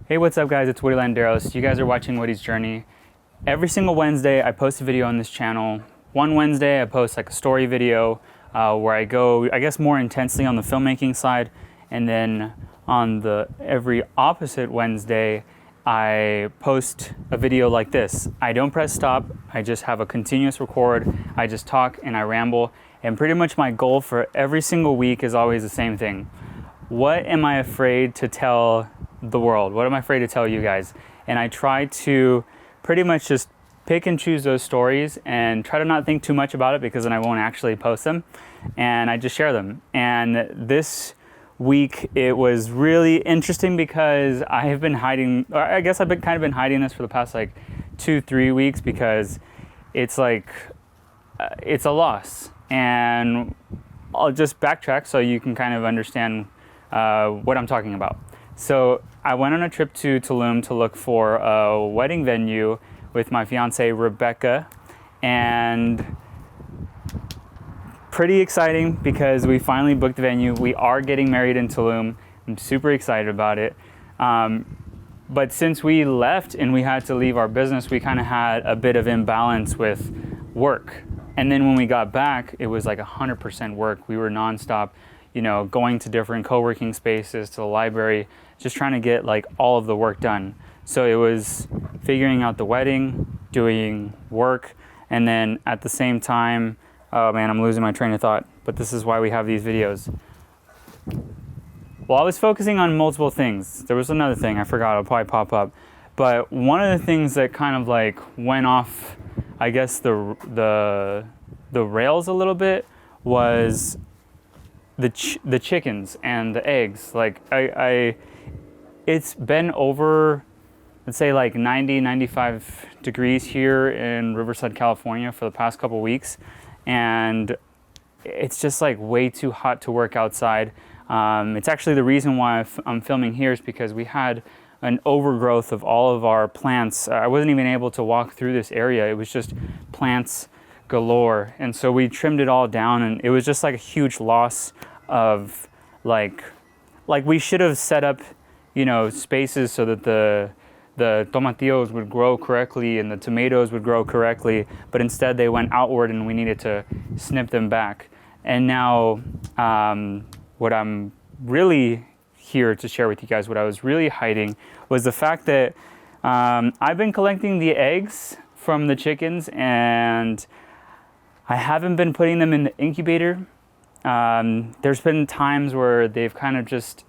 Hey, what's up guys? It's Woodie Landeros. You guys are watching Woodie's Journey. Every single Wednesday I post a video on this channel. One Wednesday I post like a story video where I go, I guess, more intensely on the filmmaking side. And then on the every opposite Wednesday, I post a video like this. I don't press stop. I just have a continuous record. I just talk and I ramble. And pretty much my goal for every single week is always the same thing. What am I afraid to tell the world? What am I afraid to tell you guys? And I try to pretty much just pick and choose those stories and try to not think too much about it, because then I won't actually post them, and I just share them. And this week it was really interesting because I have been hiding, or I guess I've been kind of been hiding this for the past like 2-3 weeks, because it's like it's a loss. And I'll just backtrack so you can kind of understand what I'm talking about. So I went on a trip to Tulum to look for a wedding venue with my fiance Rebecca, and pretty exciting because we finally booked the venue. We are getting married in Tulum. I'm super excited about it. But since we left and we had to leave our business, we kind of had a bit of imbalance with work. And then when we got back, it was like 100% work. We were nonstop, going to different co-working spaces, to the library, just trying to get like all of the work done. So it was figuring out the wedding, doing work, and then at the same time, oh man, I'm losing my train of thought, but this is why we have these videos. Well, I was focusing on multiple things. There was another thing, I forgot, it'll probably pop up. But one of the things that kind of like went off, I guess, the rails a little bit was the chickens and the eggs. Like it's been over, let's say like 90-95 degrees here in Riverside, California for the past couple weeks, and it's just like way too hot to work outside. It's actually the reason why I'm filming here is because we had an overgrowth of all of our plants. I wasn't even able to walk through this area. It was just plants galore, and so we trimmed it all down, and it was just like a huge loss of like we should have set up spaces so that the tomatillos would grow correctly and the tomatoes would grow correctly, but instead they went outward and we needed to snip them back. And now what I'm really here to share with you guys, what I was really hiding, was the fact that I've been collecting the eggs from the chickens, and I haven't been putting them in the incubator. There's been times where they've kind of just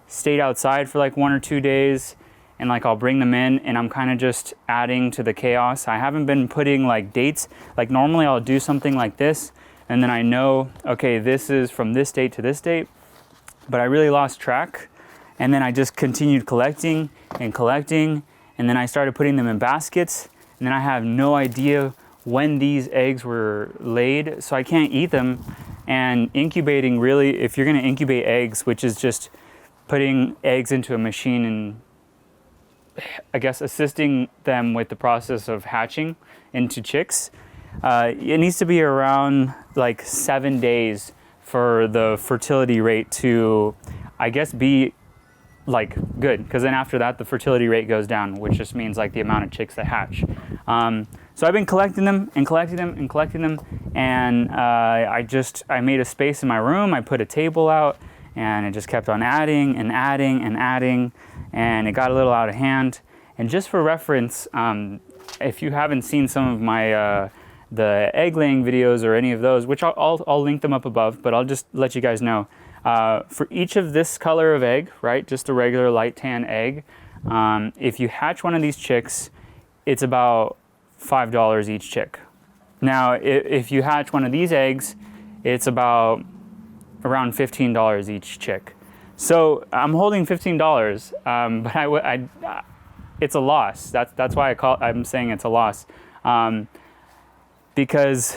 stayed outside for like 1 or 2 days, and like I'll bring them in and I'm kind of just adding to the chaos. I haven't been putting like dates. Like normally I'll do something like this and then I know, okay, this is from this date to this date, but I really lost track. And then I just continued collecting, and then I started putting them in baskets, and then I have no idea when these eggs were laid, so I can't eat them. And incubating, really, if you're going to incubate eggs, which is just putting eggs into a machine and I guess assisting them with the process of hatching into chicks, it needs to be around like 7 days for the fertility rate to, I guess, be like good, because then after that the fertility rate goes down, which just means like the amount of chicks that hatch. So I've been collecting them, and I made a space in my room. I put a table out, and it just kept on adding, and it got a little out of hand. And just for reference, if you haven't seen some of my the egg laying videos or any of those, which I'll link them up above, but I'll just let you guys know. For each of this color of egg, right, just a regular light tan egg, if you hatch one of these chicks, it's about $5 each chick. Now, if you hatch one of these eggs, it's about around $15 each chick. So I'm holding $15, but it's a loss. That's why I'm saying it's a loss, because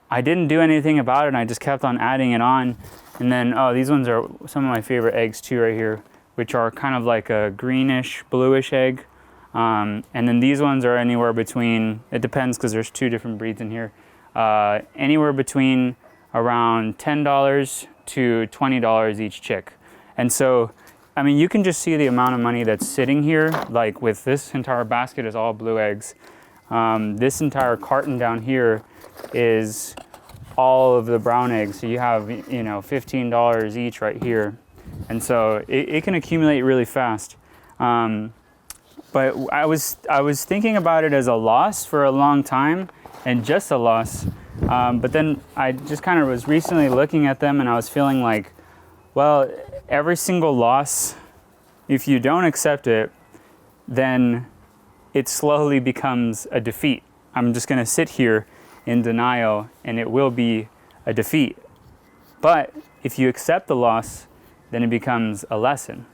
I didn't do anything about it, and I just kept on adding it on. And then, these ones are some of my favorite eggs too right here, which are kind of like a greenish, bluish egg. And then these ones are anywhere between, it depends because there's 2 different breeds in here, anywhere between around $10 to $20 each chick. And so I mean, you can just see the amount of money that's sitting here. Like with this entire basket is all blue eggs. This entire carton down here is all of the brown eggs. So you have, you know, $15 each right here. And so it can accumulate really fast. But I was thinking about it as a loss for a long time, and just a loss. But then I just kind of was recently looking at them, and I was feeling like, well, every single loss, if you don't accept it, then it slowly becomes a defeat. I'm just going to sit here in denial, and it will be a defeat. But if you accept the loss, then it becomes a lesson.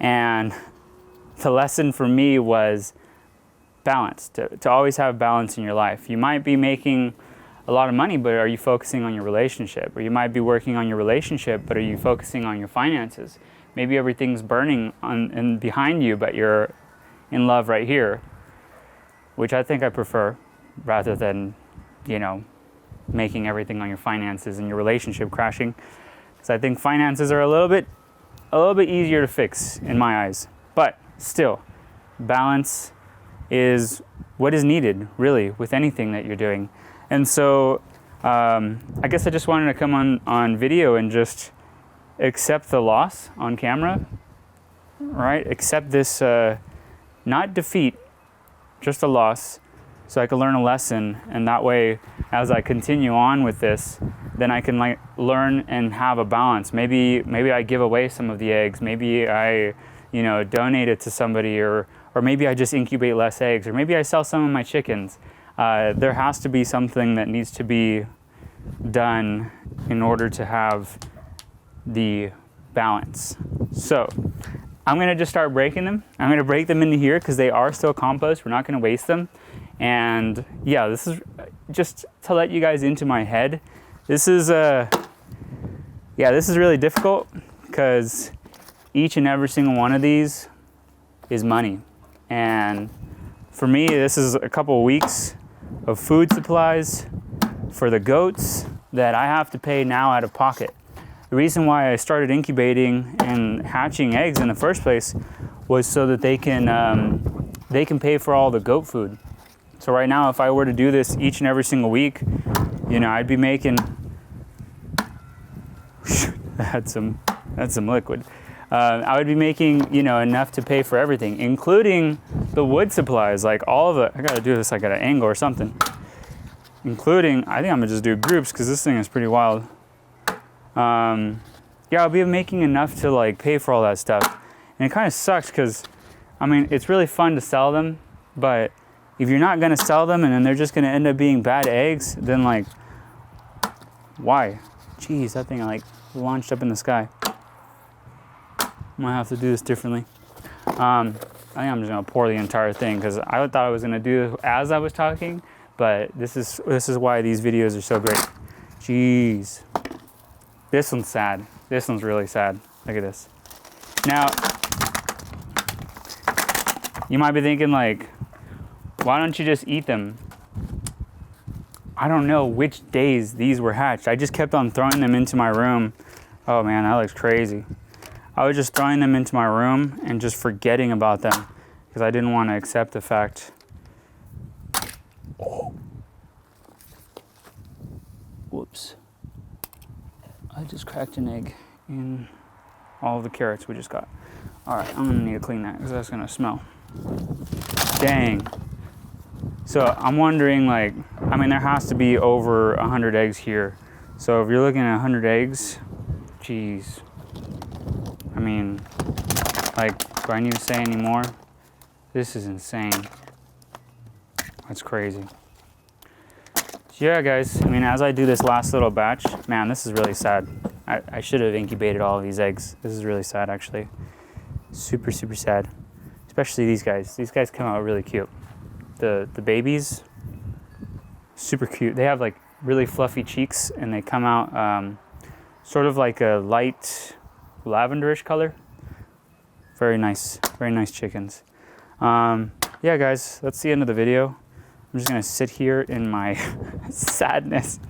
And the lesson for me was balance, to always have balance in your life. You might be making a lot of money, but are you focusing on your relationship? Or you might be working on your relationship, but are you focusing on your finances? Maybe everything's burning and behind you, but you're in love right here, which I think I prefer, rather than, you know, making everything on your finances and your relationship crashing. Because I think finances are a little bit easier to fix in my eyes. But still, balance is what is needed, really, with anything that you're doing. And so I guess I just wanted to come on video and just accept the loss on camera, right? Accept this, not defeat, just a loss, so I can learn a lesson. And that way, as I continue on with this, then I can like learn and have a balance. Maybe I give away some of the eggs. Maybe I, you know, donate it to somebody, or maybe I just incubate less eggs, or maybe I sell some of my chickens. There has to be something that needs to be done in order to have the balance. So I'm going to just start breaking them. I'm going to break them into here because they are still compost. We're not going to waste them. And yeah, this is just to let you guys into my head. This is really difficult because each and every single one of these is money. And for me, this is a couple of weeks of food supplies for the goats that I have to pay now out of pocket. The reason why I started incubating and hatching eggs in the first place was so that they can pay for all the goat food. So right now, if I were to do this each and every single week, you know, I'd be making that's some liquid. I would be making, you know, enough to pay for everything, including the wood supplies, like all of it. I gotta do this like at an angle or something. Including, I think I'm gonna just do groups because this thing is pretty wild. Yeah, I'll be making enough to like pay for all that stuff. And it kind of sucks because, I mean, it's really fun to sell them, but if you're not gonna sell them and then they're just gonna end up being bad eggs, then like, why? Jeez, that thing like launched up in the sky. I might have to do this differently. I think I'm just gonna pour the entire thing because I thought I was gonna do it as I was talking, but this is why these videos are so great. Jeez, this one's sad. This one's really sad. Look at this. Now, you might be thinking like, why don't you just eat them? I don't know which days these were hatched. I just kept on throwing them into my room. Oh man, that looks crazy. I was just throwing them into my room and just forgetting about them because I didn't want to accept the fact. Oh. Whoops. I just cracked an egg in all of the carrots we just got. All right, I'm gonna need to clean that because that's gonna smell. Dang. So I'm wondering, like, I mean, there has to be over 100 eggs here. So if you're looking at 100 eggs, geez. I mean, like, do I need to say any more? This is insane. That's crazy. So yeah, guys, I mean, as I do this last little batch, man, this is really sad. I should have incubated all of these eggs. This is really sad, actually. Super, super sad. Especially these guys. These guys come out really cute. The babies, super cute. They have like really fluffy cheeks and they come out sort of like a light lavenderish color. Very nice chickens. Yeah, guys, that's the end of the video. I'm just gonna sit here in my sadness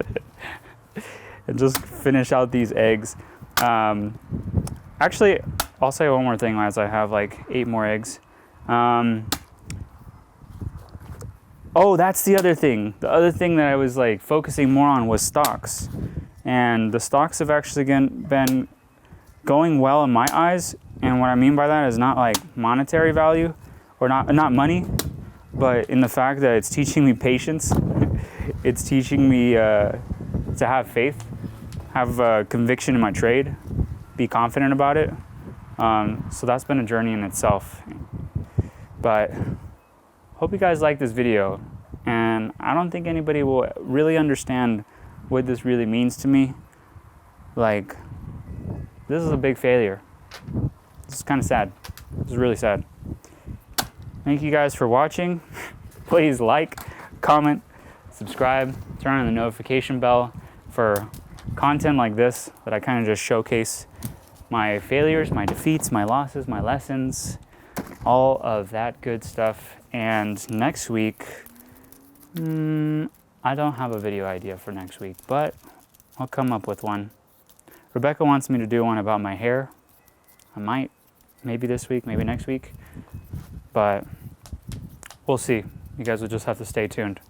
and just finish out these eggs. Actually, I'll say one more thing as I have like 8 more eggs. Oh, that's the other thing. The other thing that I was like focusing more on was stocks. And the stocks have actually been going well in my eyes. And what I mean by that is not like monetary value or not money, but in the fact that it's teaching me patience. It's teaching me to have faith, have conviction in my trade, be confident about it. So that's been a journey in itself. But hope you guys like this video, and I don't think anybody will really understand what this really means to me. Like, this is a big failure. This is kind of sad. This is really sad. Thank you guys for watching. Please like, comment, subscribe, turn on the notification bell for content like this that I kind of just showcase my failures, my defeats, my losses, my lessons, all of that good stuff. And next week, I don't have a video idea for next week, but I'll come up with one. Rebecca wants me to do one about my hair. I might, maybe this week, maybe next week, but we'll see. You guys will just have to stay tuned.